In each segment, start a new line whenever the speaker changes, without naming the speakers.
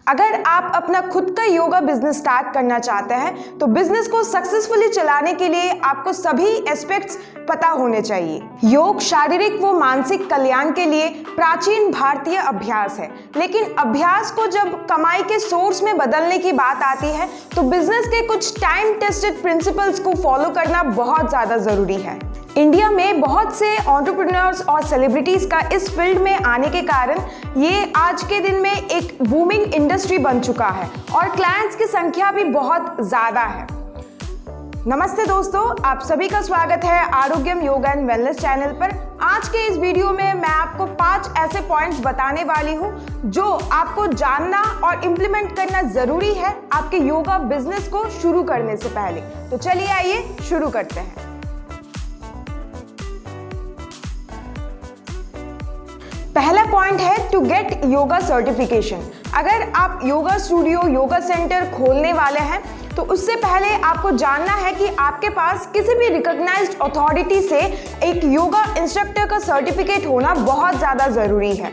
अगर आप अपना खुद का योगा बिजनेस स्टार्ट करना चाहते हैं तो बिजनेस को सक्सेसफुली चलाने के लिए आपको सभी एस्पेक्ट्स पता होने चाहिए। योग शारीरिक व मानसिक कल्याण के लिए प्राचीन भारतीय अभ्यास है, लेकिन अभ्यास को जब कमाई के सोर्स में बदलने की बात आती है तो बिजनेस के कुछ टाइम टेस्टेड प्रिंसिपल्स को फॉलो करना बहुत ज़्यादा ज़रूरी है। इंडिया में बहुत से एंटरप्रेन्योर्स और सेलिब्रिटीज़ का इस फील्ड में आने के कारण ये आज के दिन में एक बूमिंग इंडस्ट्री बन चुका है और क्लाइंट्स की संख्या भी बहुत ज़्यादा है। नमस्ते दोस्तों, आप सभी का स्वागत है आरोग्यम योगा एंड वेलनेस चैनल पर। आज के इस वीडियो में मैं आपको 5 ऐसे पॉइंट्स बताने वाली हूँ जो आपको जानना और इम्प्लीमेंट करना ज़रूरी है आपके योगा बिजनेस को शुरू करने से पहले। तो चलिए आइए शुरू करते हैं। पहला पॉइंट है टू गेट योगा सर्टिफिकेशन। अगर आप योगा स्टूडियो, योगा सेंटर खोलने वाले हैं तो उससे पहले आपको जानना है कि आपके पास किसी भी रिकॉग्नाइज्ड अथॉरिटी से एक योगा इंस्ट्रक्टर का सर्टिफिकेट होना बहुत ज़्यादा ज़रूरी है।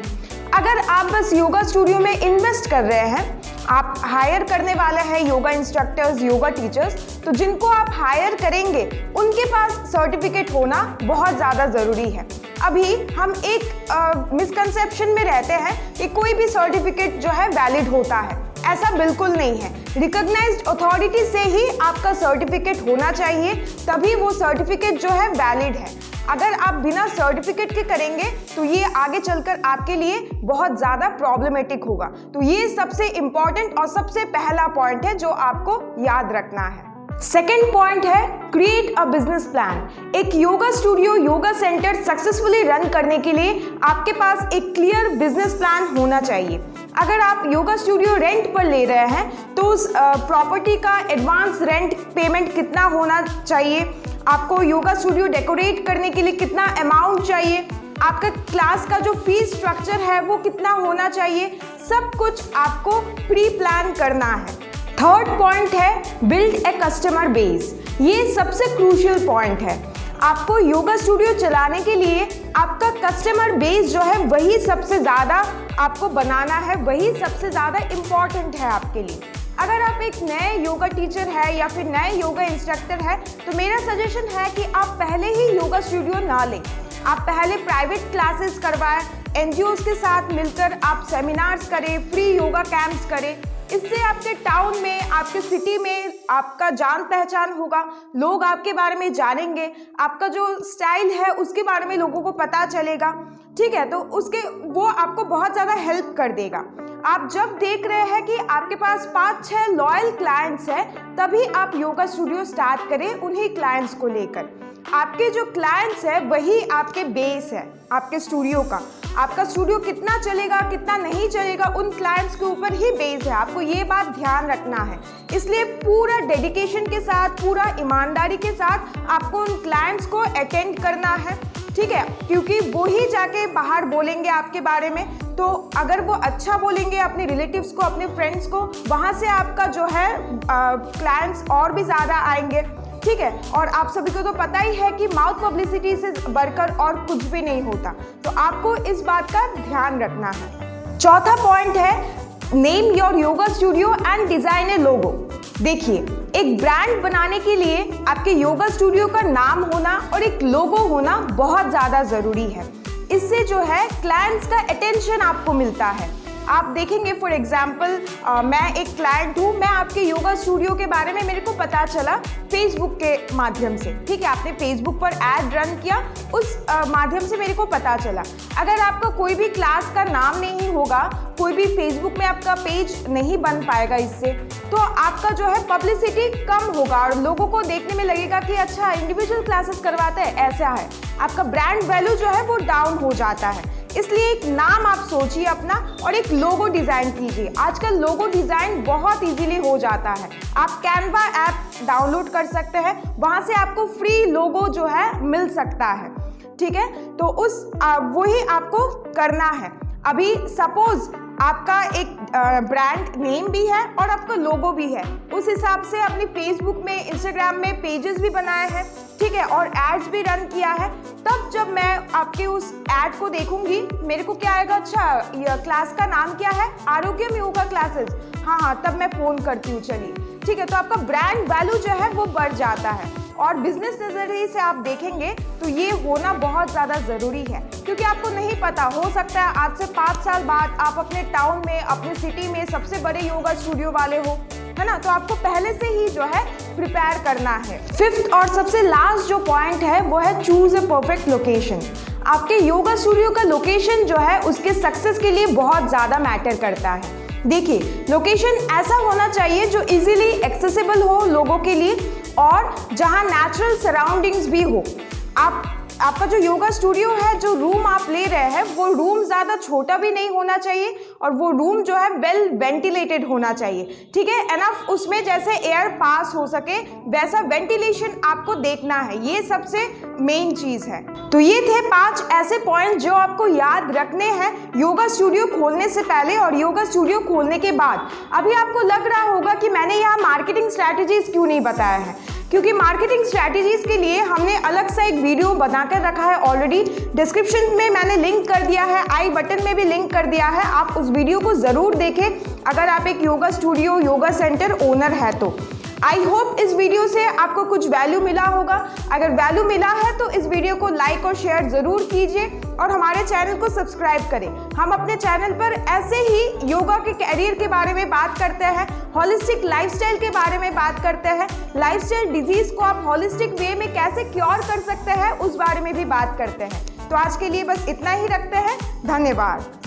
अगर आप बस योगा स्टूडियो में इन्वेस्ट कर रहे हैं, आप हायर करने वाले हैं योगा इंस्ट्रक्टर्स, योगा टीचर्स, तो जिनको आप हायर करेंगे उनके पास सर्टिफिकेट होना बहुत ज़्यादा ज़रूरी है। अभी हम एक मिसकंसेप्शन में रहते हैं कि कोई भी सर्टिफिकेट जो है वैलिड होता है। ऐसा बिल्कुल नहीं है। रिकॉग्नाइज्ड अथॉरिटी से ही आपका सर्टिफिकेट होना चाहिए, तभी वो सर्टिफिकेट जो है वैलिड है। अगर आप बिना सर्टिफिकेट के करेंगे तो ये आगे चलकर आपके लिए बहुत ज़्यादा प्रॉब्लमेटिक होगा। तो ये सबसे इम्पॉर्टेंट और सबसे पहला पॉइंट है जो आपको याद रखना है। सेकेंड पॉइंट है क्रिएट अ बिजनेस प्लान। एक yoga studio, yoga centre successfully run करने के लिए आपके पास एक क्लियर बिजनेस प्लान होना चाहिए। अगर आप योगा स्टूडियो रेंट पर ले रहे हैं तो उस प्रॉपर्टी का एडवांस रेंट पेमेंट कितना होना चाहिए, आपको योगा स्टूडियो डेकोरेट करने के लिए कितना अमाउंट चाहिए, आपका क्लास का जो फीस स्ट्रक्चर है वो कितना होना चाहिए, सब कुछ आपको प्री प्लान करना है। थर्ड पॉइंट है बिल्ड ए कस्टमर बेस। ये सबसे क्रूशियल पॉइंट है। आपको योगा स्टूडियो चलाने के लिए आपका कस्टमर बेस जो है वही सबसे ज़्यादा आपको बनाना है, वही सबसे ज़्यादा इम्पॉर्टेंट है आपके लिए। अगर आप एक नए योगा टीचर है या फिर नए योगा इंस्ट्रक्टर है तो मेरा सजेशन है कि आप पहले ही योगा स्टूडियो ना लें। आप पहले प्राइवेट क्लासेस करवाएं, एनजीओज के साथ मिलकर आप सेमिनार्स करें, फ्री योगा कैंप्स करें। इससे आपके टाउन में, आपके सिटी में आपका जान पहचान होगा, लोग आपके बारे में जानेंगे, आपका जो स्टाइल है उसके बारे में लोगों को पता चलेगा। ठीक है, तो वो आपको बहुत ज़्यादा हेल्प कर देगा। आप जब देख रहे हैं कि आपके पास 5-6 लॉयल क्लाइंट्स हैं, तभी आप योगा स्टूडियो स्टार्ट करें उन्हीं क्लाइंट्स को लेकर। आपके जो क्लाइंट्स है वही आपके बेस है आपके स्टूडियो का। आपका स्टूडियो कितना चलेगा, कितना नहीं चलेगा, उन क्लाइंट्स के ऊपर ही बेस है। आपको ये बात ध्यान रखना है। इसलिए पूरा डेडिकेशन के साथ, पूरा ईमानदारी के साथ आपको उन क्लाइंट्स को अटेंड करना है। ठीक है, क्योंकि वो ही जाके बाहर बोलेंगे आपके बारे में। तो अगर वो अच्छा बोलेंगे अपने रिलेटिव्स को, अपने फ्रेंड्स को, वहाँ से आपका जो है क्लाइंट्स और भी ज़्यादा आएंगे। ठीक है, और आप सभी को तो पता ही है कि माउथ पब्लिसिटी से बढ़कर और कुछ भी नहीं होता। तो आपको इस बात का ध्यान रखना है। चौथा पॉइंट है name your yoga studio and design a logo. देखिए, एक ब्रांड बनाने के लिए आपके योगा स्टूडियो का नाम होना और एक लोगो होना बहुत ज़्यादा ज़रूरी है। इससे जो है क्लाइंट्स का अटेंशन आपको मिलता है। आप देखेंगे फॉर एग्जाम्पल, मैं एक क्लाइंट हूँ, मैं आपके योगा स्टूडियो के बारे में मेरे को पता चला फेसबुक के माध्यम से। ठीक है, आपने फेसबुक पर ऐड रन किया, उस माध्यम से मेरे को पता चला। अगर आपका कोई भी क्लास का नाम नहीं होगा, कोई भी फेसबुक में आपका पेज नहीं बन पाएगा इससे, तो आपका जो है पब्लिसिटी कम होगा और लोगों को देखने में लगेगा कि अच्छा इंडिविजुअल क्लासेस करवाते हैं, ऐसा है। आपका ब्रांड वैल्यू जो है वो डाउन हो जाता है। इसलिए एक नाम आप सोचिए अपना और एक लोगो डिज़ाइन कीजिए। आजकल लोगो डिज़ाइन बहुत इजीली हो जाता है। आप कैनवा ऐप डाउनलोड कर सकते हैं, वहाँ से आपको फ्री लोगो जो है मिल सकता है। ठीक है, तो वही आपको करना है। अभी सपोज आपका एक ब्रांड नेम भी है और आपका लोगो भी है, उस हिसाब से अपनी फेसबुक में, इंस्टाग्राम में पेजेस भी बनाए हैं, ठीक है, और एड्स भी रन किया है, तब जब मैं आपके उस एड को देखूंगी मेरे को क्या आएगा, अच्छा क्लास का नाम क्या है, आरोग्यम योगा क्लासेस, हाँ, तब मैं फ़ोन करती हूँ। चलिए ठीक है, तो आपका ब्रांड वैल्यू जो है वो बढ़ जाता है। और बिजनेस नज़रिए से आप देखेंगे तो ये होना बहुत ज़्यादा ज़रूरी है, क्योंकि आपको नहीं पता, हो सकता है आज से 5 साल बाद आप अपने टाउन में, अपने सिटी में सबसे बड़े योगा स्टूडियो वाले हो, है ना। तो आपको पहले से ही जो है प्रिपेयर करना है। 5th और सबसे लास्ट जो पॉइंट है वो है चूज अ परफेक्ट लोकेशन। आपके योगा स्टूडियो का लोकेशन जो है उसके सक्सेस के लिए बहुत ज़्यादा मैटर करता है। देखिए, लोकेशन ऐसा होना चाहिए जो इजीली एक्सेसिबल हो लोगों के लिए और जहां नेचुरल सराउंडिंग्स भी हो। आपका जो योगा स्टूडियो है, जो रूम आप ले रहे हैं, वो रूम ज़्यादा छोटा भी नहीं होना चाहिए और वो रूम जो है वेल वेंटिलेटेड होना चाहिए, ठीक है, एनफ उसमें जैसे एयर पास हो सके वैसा वेंटिलेशन आपको देखना है, ये सबसे मेन चीज़ है। तो ये थे 5 ऐसे पॉइंट जो आपको याद रखने हैं योगा स्टूडियो खोलने से पहले और योगा स्टूडियो खोलने के बाद। अभी आपको लग रहा होगा कि मैंने यहाँ मार्केटिंग स्ट्रैटेजीज क्यों नहीं बताया है, क्योंकि मार्केटिंग स्ट्रैटेजीज के लिए हमने अलग से एक वीडियो बनाकर रखा है ऑलरेडी। डिस्क्रिप्शन में मैंने लिंक कर दिया है, आई बटन में भी लिंक कर दिया है, आप उस वीडियो को ज़रूर देखें अगर आप एक yoga studio, yoga centre owner है तो। आई होप इस वीडियो से आपको कुछ वैल्यू मिला होगा। अगर वैल्यू मिला है तो इस वीडियो को लाइक और शेयर ज़रूर कीजिए और हमारे चैनल को सब्सक्राइब करें। हम अपने चैनल पर ऐसे ही योगा के कैरियर के बारे में बात करते हैं, होलिस्टिक लाइफस्टाइल के बारे में बात करते हैं, लाइफस्टाइल डिजीज़ को आप होलिस्टिक वे में कैसे क्योर कर सकते हैं उस बारे में भी बात करते हैं। तो आज के लिए बस इतना ही रखते हैं। धन्यवाद।